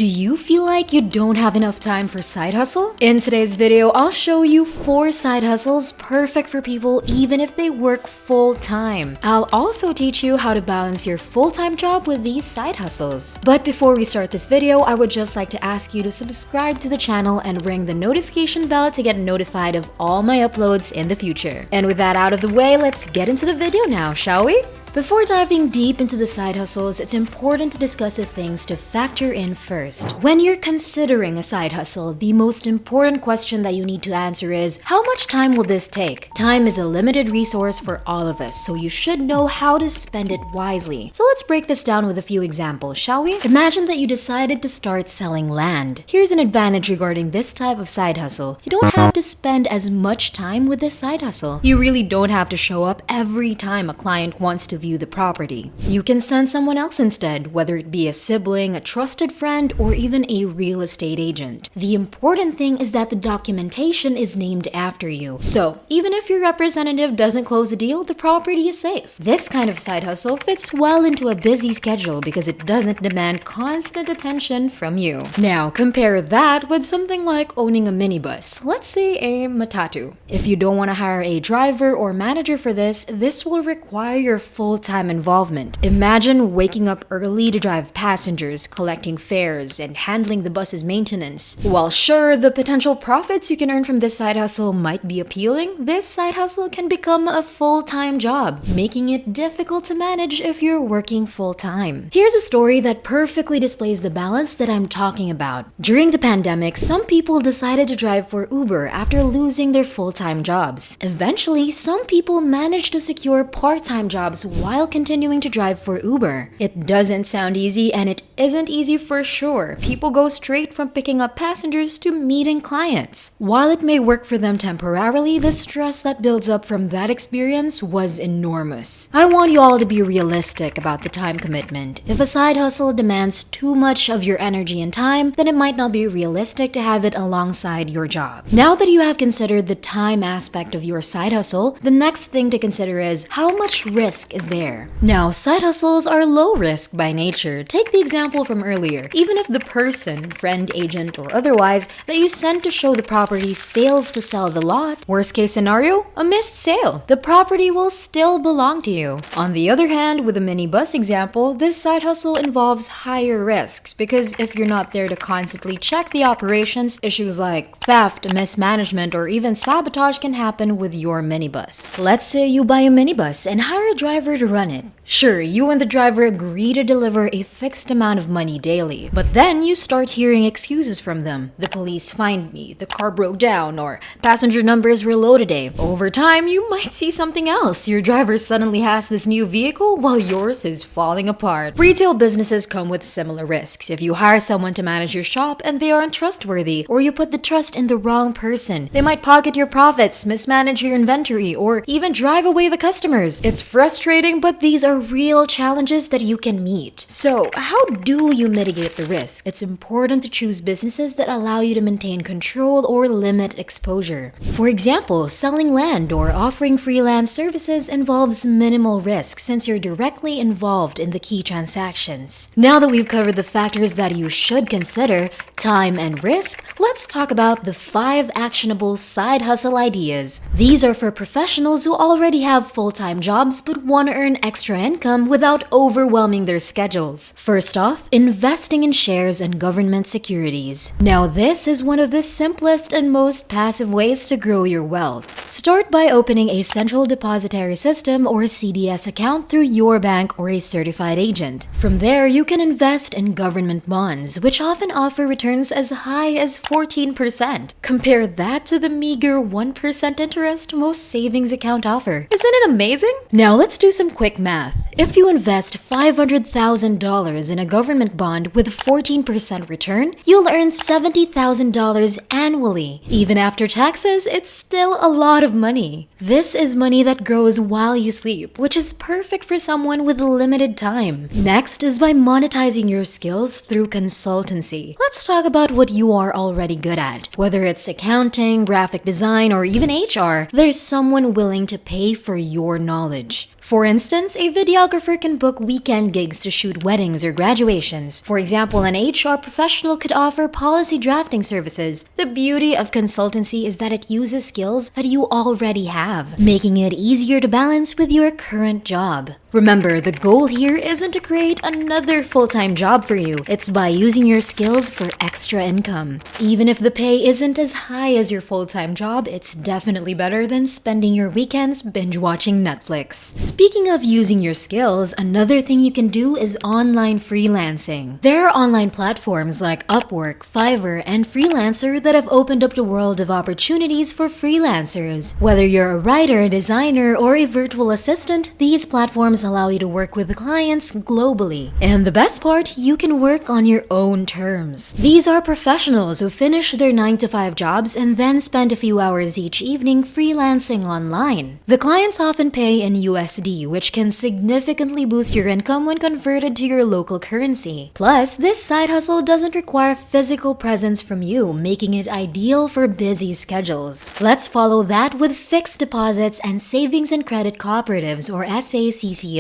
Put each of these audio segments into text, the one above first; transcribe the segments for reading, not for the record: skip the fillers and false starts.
Do you feel like you don't have enough time for side hustle? In today's video, I'll show you 4 side hustles perfect for people even if they work full-time. I'll also teach you how to balance your full-time job with these side hustles. But before we start this video, I would just like to ask you to subscribe to the channel and ring the notification bell to get notified of all my uploads in the future. And with that out of the way, let's get into the video now, shall we? Before diving deep into the side hustles, it's important to discuss the things to factor in first. When you're considering a side hustle, the most important question that you need to answer is, how much time will this take? Time is a limited resource for all of us, so you should know how to spend it wisely. So let's break this down with a few examples, shall we? Imagine that you decided to start selling land. Here's an advantage regarding this type of side hustle. You don't have to spend as much time with this side hustle. You really don't have to show up every time a client wants to view the property. You can send someone else instead, whether it be a sibling, a trusted friend, or even a real estate agent. The important thing is that the documentation is named after you. So even if your representative doesn't close the deal, the property is safe. This kind of side hustle fits well into a busy schedule because it doesn't demand constant attention from you. Now compare that with something like owning a minibus, let's say a matatu. If you don't want to hire a driver or manager for this will require your full-time involvement. Imagine waking up early to drive passengers, collecting fares, and handling the bus's maintenance. While sure, the potential profits you can earn from this side hustle might be appealing, this side hustle can become a full-time job, making it difficult to manage if you're working full-time. Here's a story that perfectly displays the balance that I'm talking about. During the pandemic, some people decided to drive for Uber after losing their full-time jobs. Eventually, some people managed to secure part-time jobs while continuing to drive for Uber. It doesn't sound easy, and it isn't easy for sure. People go straight from picking up passengers to meeting clients. While it may work for them temporarily, the stress that builds up from that experience was enormous. I want you all to be realistic about the time commitment. If a side hustle demands too much of your energy and time, then it might not be realistic to have it alongside your job. Now that you have considered the time aspect of your side hustle, the next thing to consider is how much risk is there. Now, side hustles are low risk by nature. Take the example from earlier. Even if the person, friend, agent, or otherwise, that you sent to show the property fails to sell the lot, worst case scenario, a missed sale. The property will still belong to you. On the other hand, with the minibus example, this side hustle involves higher risks because if you're not there to constantly check the operations, issues like theft, mismanagement, or even sabotage can happen with your minibus. Let's say you buy a minibus and hire a driver to run it. Sure, you and the driver agree to deliver a fixed amount of money daily, but then you start hearing excuses from them. The police fined me, the car broke down, or passenger numbers were low today. Over time, you might see something else. Your driver suddenly has this new vehicle while yours is falling apart. Retail businesses come with similar risks. If you hire someone to manage your shop and they aren't trustworthy, or you put the trust in the wrong person, they might pocket your profits, mismanage your inventory, or even drive away the customers. It's frustrating, but these are real challenges that you can meet. So, how do you mitigate the risk? It's important to choose businesses that allow you to maintain control or limit exposure. For example, selling land or offering freelance services involves minimal risk since you're directly involved in the key transactions. Now that we've covered the factors that you should consider, time and risk, let's talk about the 5 actionable side hustle ideas. These are for professionals who already have full-time jobs but want to earn extra income without overwhelming their schedules. First off, investing in shares and government securities. Now this is one of the simplest and most passive ways to grow your wealth. Start by opening a central depository system or CDS account through your bank or a certified agent. From there, you can invest in government bonds, which often offer returns as high as 14%. Compare that to the meager 1% interest most savings accounts offer. Isn't it amazing? Now let's do some quick math. If you invest $500,000 in a government bond with a 14% return, you'll earn $70,000 annually. Even after taxes, it's still a lot of money. This is money that grows while you sleep, which is perfect for someone with limited time. Next is by monetizing your skills through consultancy. Let's talk about what you are already good at. Whether it's accounting, graphic design, or even HR, there's someone willing to pay for your knowledge. For instance, a videographer can book weekend gigs to shoot weddings or graduations. For example, an HR professional could offer policy drafting services. The beauty of consultancy is that it uses skills that you already have, making it easier to balance with your current job. Remember, the goal here isn't to create another full-time job for you. It's by using your skills for extra income. Even if the pay isn't as high as your full-time job, it's definitely better than spending your weekends binge-watching Netflix. Speaking of using your skills, another thing you can do is online freelancing. There are online platforms like Upwork, Fiverr, and Freelancer that have opened up the world of opportunities for freelancers. Whether you're a writer, designer, or a virtual assistant, these platforms allow you to work with clients globally. And the best part, you can work on your own terms. These are professionals who finish their 9-to-5 jobs and then spend a few hours each evening freelancing online. The clients often pay in USD, which can significantly boost your income when converted to your local currency. Plus, this side hustle doesn't require physical presence from you, making it ideal for busy schedules. Let's follow that with fixed deposits and savings and credit cooperatives, or SACCOs.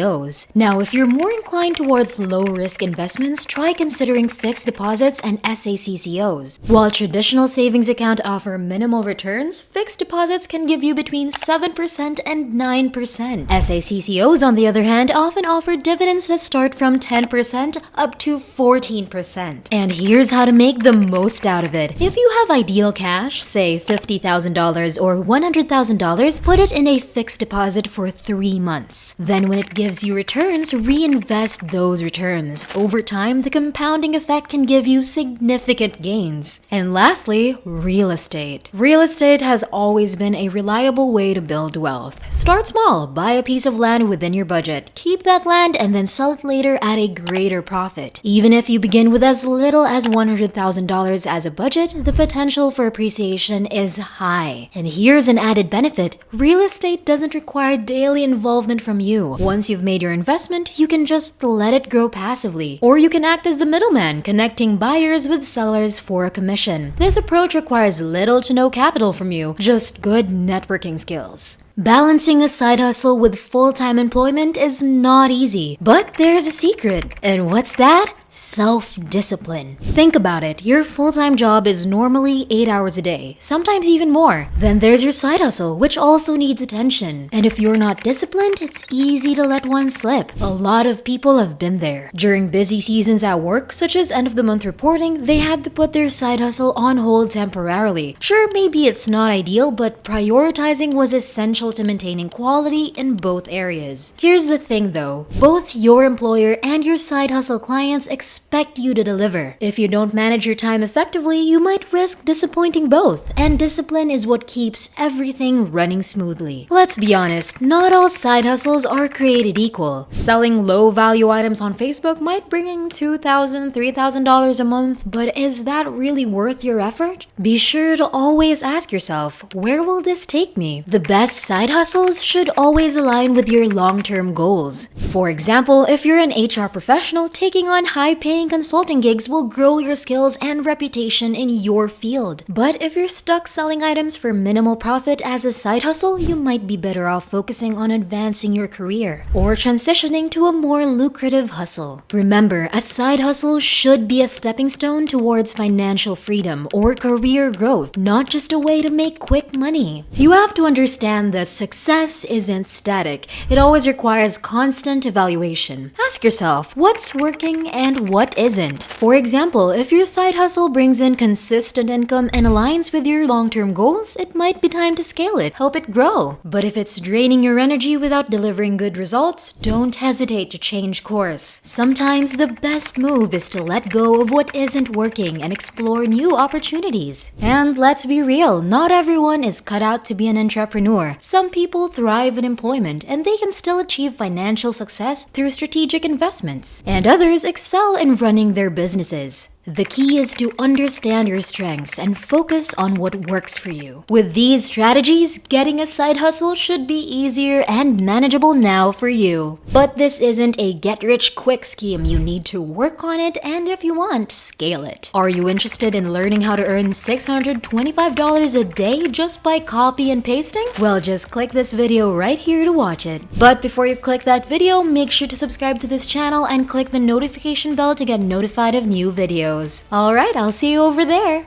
Now, if you're more inclined towards low-risk investments, try considering fixed deposits and SACCOs. While traditional savings accounts offer minimal returns, fixed deposits can give you between 7% and 9%. SACCOs, on the other hand, often offer dividends that start from 10% up to 14%. And here's how to make the most out of it. If you have ideal cash, say $50,000 or $100,000, put it in a fixed deposit for 3 months. Then when it gives you returns, reinvest those returns. Over time, the compounding effect can give you significant gains. And lastly, real estate. Real estate has always been a reliable way to build wealth. Start small, buy a piece of land within your budget, keep that land, and then sell it later at a greater profit. Even if you begin with as little as $100,000 as a budget, the potential for appreciation is high. And here's an added benefit: real estate doesn't require daily involvement from you. Once you've made your investment, you can just let it grow passively. Or you can act as the middleman, connecting buyers with sellers for a commission. This approach requires little to no capital from you, just good networking skills. Balancing a side hustle with full-time employment is not easy, but there's a secret. And what's that? Self-discipline. Think about it. Your full-time job is normally 8 hours a day, sometimes even more. Then there's your side hustle, which also needs attention. And if you're not disciplined, it's easy to let one slip. A lot of people have been there. During busy seasons at work, such as end-of-the-month reporting, they had to put their side hustle on hold temporarily. Sure, maybe it's not ideal, but prioritizing was essential to maintaining quality in both areas. Here's the thing though, both your employer and your side hustle clients expect you to deliver. If you don't manage your time effectively, you might risk disappointing both, and discipline is what keeps everything running smoothly. Let's be honest, not all side hustles are created equal. Selling low-value items on Facebook might bring in $2,000, $3,000 a month, but is that really worth your effort? Be sure to always ask yourself, where will this take me? The best side hustles should always align with your long-term goals. For example, if you're an HR professional, taking on high-paying consulting gigs will grow your skills and reputation in your field. But if you're stuck selling items for minimal profit as a side hustle, you might be better off focusing on advancing your career or transitioning to a more lucrative hustle. Remember, a side hustle should be a stepping stone towards financial freedom or career growth, not just a way to make quick money. You have to understand that success isn't static. It always requires constant evaluation. Ask yourself, what's working and what isn't? For example, if your side hustle brings in consistent income and aligns with your long-term goals, it might be time to scale it, help it grow. But if it's draining your energy without delivering good results, don't hesitate to change course. Sometimes the best move is to let go of what isn't working and explore new opportunities. And let's be real, not everyone is cut out to be an entrepreneur. Some people thrive in employment and they can still achieve financial success through strategic investments. And others excel in running their businesses. The key is to understand your strengths and focus on what works for you. With these strategies, getting a side hustle should be easier and manageable now for you. But this isn't a get-rich-quick scheme. You need to work on it, and if you want, scale it. Are you interested in learning how to earn $625 a day just by copy and pasting? Well, just click this video right here to watch it. But before you click that video, make sure to subscribe to this channel and click the notification bell to get notified of new videos. Alright, I'll see you over there.